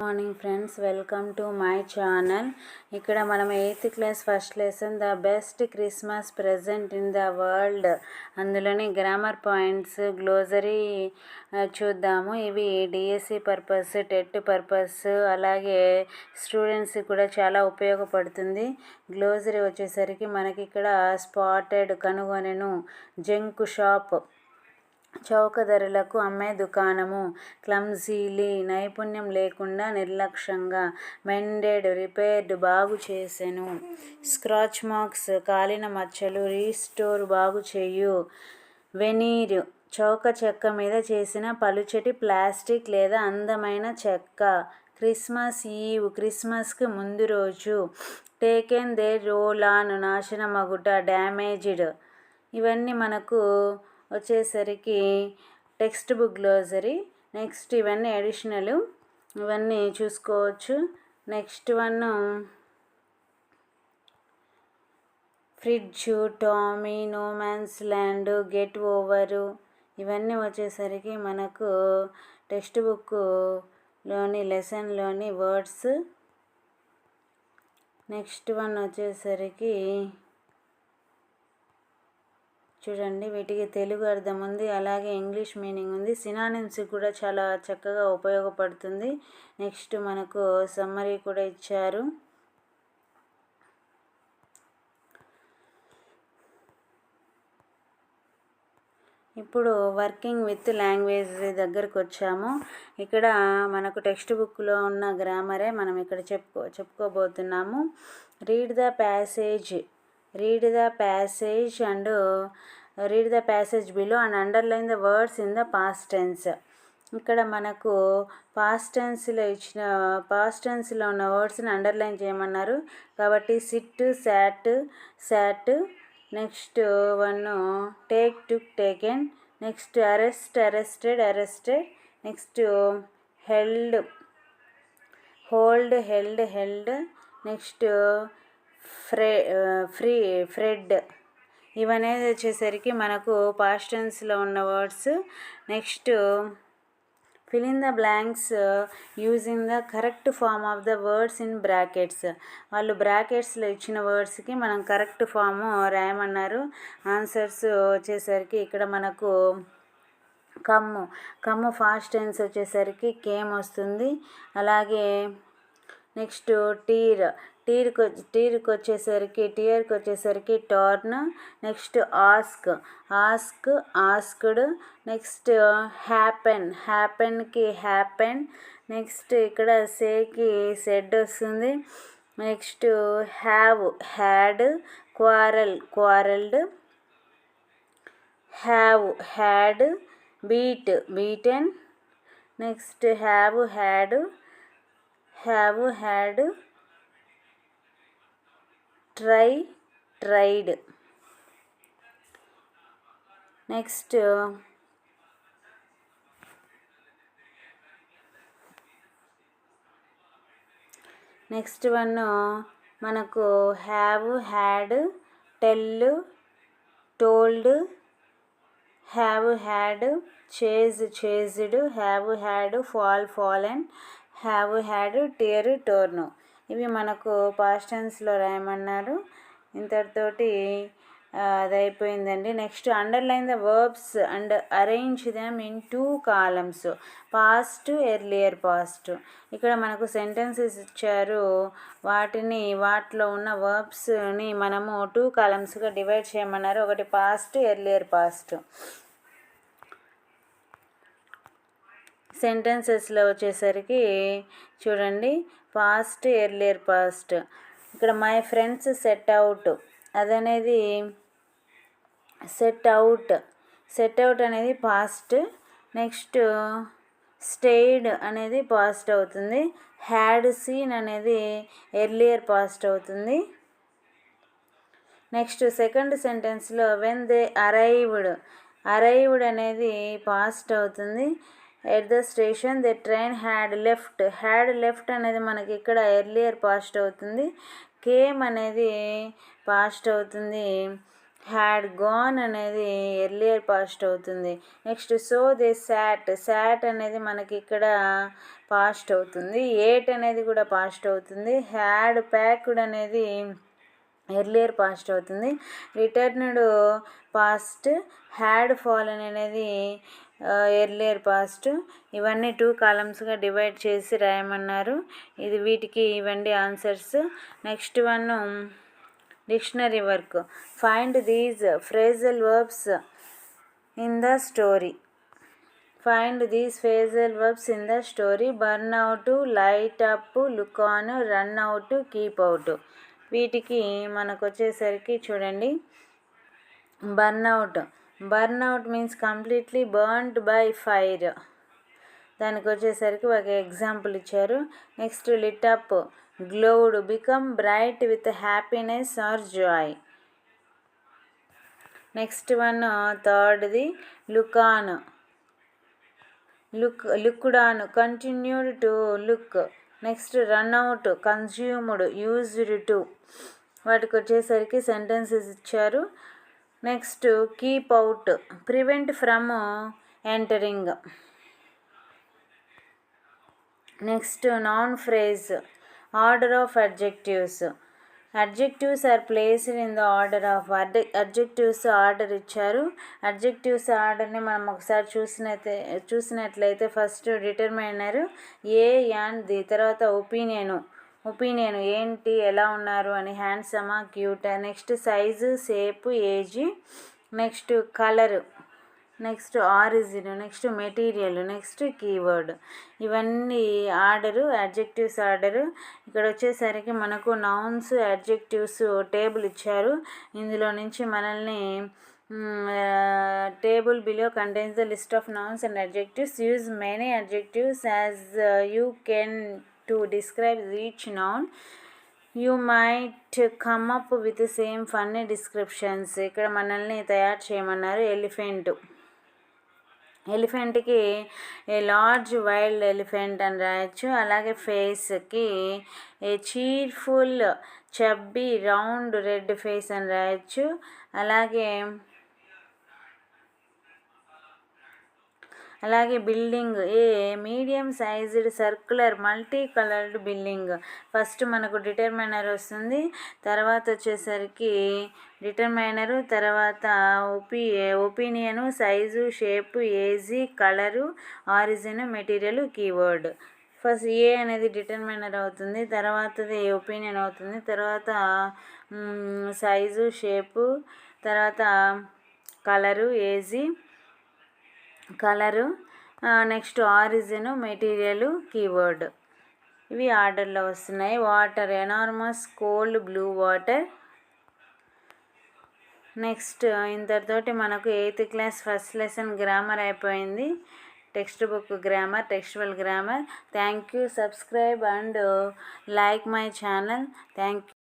Morning friends, welcome to my channel. ఇక్కడ మనం 8th class first lesson the best Christmas present in the world అందులోని grammar points glossary చూద్దాము. ఇవి DSC purpose, TET purpose, అలాగే students కూడా చాలా ఉపయోగపడుతుంది. గ్లోజరీ వచ్చేసరికి మనకి ఇక్కడ స్పాటెడ్, కనుగొనెను, జంక్ షాప్, చౌక ధరలకు అమ్మే దుకాణము, క్లమ్జీలీ, నైపుణ్యం లేకుండా నిర్లక్ష్యంగా, మెండెడ్, రిపేర్డ్, బాగు చేసెను, స్క్రాచ్ మార్క్స్, కాలిన మచ్చలు, రీస్టోర్, బాగు చేయు, వెనీర్, చౌక చెక్క మీద చేసిన పలుచటి ప్లాస్టిక్ లేదా అందమైన చెక్క, క్రిస్మస్ ఈవ్, క్రిస్మస్కి ముందు రోజు, టేకెన్ దే రోల్ ఆన్, నాశనమగుట, డ్యామేజ్డ్. ఇవన్నీ మనకు వచ్చేసరికి టెక్స్ట్ బుక్ గ్లోజరీ. నెక్స్ట్ ఇవన్నీ అడిషనల్, ఇవన్నీ చూసుకోవచ్చు. Next one Fritz, Tommy, no man's land, get over, ఇవన్నీ వచ్చేసరికి మనకు టెక్స్ట్ బుక్లోని లెసన్లోని వర్డ్స్. నెక్స్ట్ వన్ వచ్చేసరికి చూడండి, వీటికి తెలుగు అర్థం ఉంది, అలాగే ఇంగ్లీష్ మీనింగ్ ఉంది. సినానిమ్స్ కూడా చాలా చక్కగా ఉపయోగపడుతుంది. నెక్స్ట్ మనకు సమ్మరీ కూడా ఇచ్చారు. ఇప్పుడు వర్కింగ్ విత్ లాంగ్వేజ్ దగ్గరకు వచ్చాము. ఇక్కడ మనకు టెక్స్ట్ బుక్లో ఉన్న గ్రామరే మనం ఇక్కడ చెప్పుకోబోతున్నాము. Read the passage and read the passage below and underline the words in the past tense. ఇక్కడ మనకు పాస్ట్ టెన్స్లో ఉన్న వర్డ్స్ని అండర్లైన్ చేయమన్నారు కాబట్టి sit, sat, next one take, took, taken, next arrest, arrested, next held, hold, held, next freed. ఇవనేది వచ్చేసరికి మనకు past టెన్స్లో ఉన్న words. Next fill in the blanks using the correct form of the words in brackets. వాళ్ళు బ్రాకెట్స్లో ఇచ్చిన వర్డ్స్కి మనం correct form రాయమన్నారు. Answers వచ్చేసరికి ఇక్కడ మనకు కమ్ము ఫాస్ట్ టెన్స్ వచ్చేసరికి కేమ్ వస్తుంది. అలాగే నెక్స్ట్ టీర్కి వచ్చేసరికి టార్న్. Next asked. నెక్స్ట్ హ్యాపెన్కి హ్యాపెన్. నెక్స్ట్ ఇక్కడ సేకి సెడ్ వస్తుంది. Next had, quarrelled, had, beaten. Next had, tried. Next one మనకు had, tell, told, had, chased, had, fallen, had, torn. ఇవి మనకు పాస్ట్ టెన్స్లో రాయమన్నారు. ఇంతటితోటి అది అయిపోయిందండి. Next underline the verbs and arrange them in 2 columns, past, earlier past. ఇక్కడ మనకు సెంటెన్సెస్ ఇచ్చారు, వాటిలో ఉన్న వర్బ్స్ని మనము 2 కాలమ్స్గా డివైడ్ చేయమన్నారు. ఒకటి పాస్ట్, ఎర్లియర్ పాస్ట్. సెంటెన్సెస్లో వచ్చేసరికి చూడండి, పాస్ట్, ఎర్లియర్ పాస్ట్. ఇక్కడ మై ఫ్రెండ్స్ సెట్ అవుట్, అదనేది సెట్ అవుట్ అనేది పాస్ట్. నెక్స్ట్ స్టేడ్ అనేది పాస్ట్ అవుతుంది. హ్యాడ్ సీన్ అనేది ఎర్లియర్ పాస్ట్ అవుతుంది. నెక్స్ట్ సెకండ్ సెంటెన్స్లో వెన్ దే అరైవ్డ్ అనేది పాస్ట్ అవుతుంది. At the station the train had left అనేది మనకి ఇక్కడ ఎర్లియర్ పాస్ట్ అవుతుంది. కేమ్ అనేది పాస్ట్ అవుతుంది. హ్యాడ్ గాన్ అనేది ఎర్లియర్ పాస్ట్ అవుతుంది. నెక్స్ట్ సో దే శాట్ అనేది మనకి ఇక్కడ పాస్ట్ అవుతుంది. ఏట్ అనేది కూడా పాస్ట్ అవుతుంది. హ్యాడ్ ప్యాక్డ్ అనేది ఎర్లియర్ పాస్ట్ అవుతుంది. రిటర్న్డ్ పాస్ట్, హ్యాడ్ ఫాలన్ అనేది ఎర్లియర్ పాస్ట్. ఇవన్నీ 2 కాలమ్స్గా డివైడ్ చేసి రాయమన్నారు. వీటికి ఇవ్వండి answers. Next one dictionary work. Find these phrasal verbs in the story. Find these phrasal verbs in the story. Burn out, light up, look on, run out, keep out. వీటికి మనకు వచ్చేసరికి చూడండి, burn out means completely burned by fire. దానికి వచ్చేసరికి ఒక example ఇచ్చారు. Next lit up, glowed, become bright with happiness or joy. Next one థర్డ్ది look on, looked on, continued to look. Next run out, consumed, used to. వాటికి వచ్చేసరికి sentences ఇచ్చారు. Next keep out, prevent from entering. Next noun phrase, order of adjectives. Adjectives are placed in the order of. Adjectives order ఇచ్చారు. అడ్జెక్టివ్స్ ఆర్డర్ని మనం ఒకసారి చూసినట్లయితే first determiner a and the, తర్వాత ఒపీనియన్ ఏంటి, ఎలా ఉన్నారు అని, హ్యాండ్సమా, క్యూటా. Next size, shape, age. Next colour, next origin, next material, next keyword. ఇవన్నీ ఆర్డరు, అడ్జెక్టివ్స్ ఆర్డరు. ఇక్కడ వచ్చేసరికి మనకు నౌన్స్, అడ్జెక్టివ్స్ టేబుల్ ఇచ్చారు. ఇందులో నుంచి మనల్ని table below contains the list of nouns and adjectives. Use many adjectives as you can to describe each noun. You might come up with same funny descriptions. ఇక్కడ మనల్ని తయారు చేయమన్నారు. ఎలిఫెంట్కి ఏ లార్జ్ వైల్డ్ ఎలిఫెంట్ అని రాయొచ్చు. అలాగే ఫేస్కి a cheerful chubby round red face అని రాయొచ్చు. అలాగే building a medium sized circular multi coloured building. First మనకు డిటర్మైనర్ వస్తుంది, తర్వాత వచ్చేసరికి డిటర్మైనరు, తర్వాత opinion, size, shape, age, colour, origin, material, keyword. First a అనేది డిటర్మైనర్ అవుతుంది, తర్వాతది ఒపీనియన్ అవుతుంది, తర్వాత సైజు, షేపు, తర్వాత colour, next origin, material, keyword. ఇవి ఆర్డర్లో వస్తున్నాయి. Water, enormous, cold, blue water. Next ఇంతటితోటి మనకు 8th class first lesson grammar అయిపోయింది. Text book grammar, textual grammar. Thank you. Subscribe and like my channel. Thank you.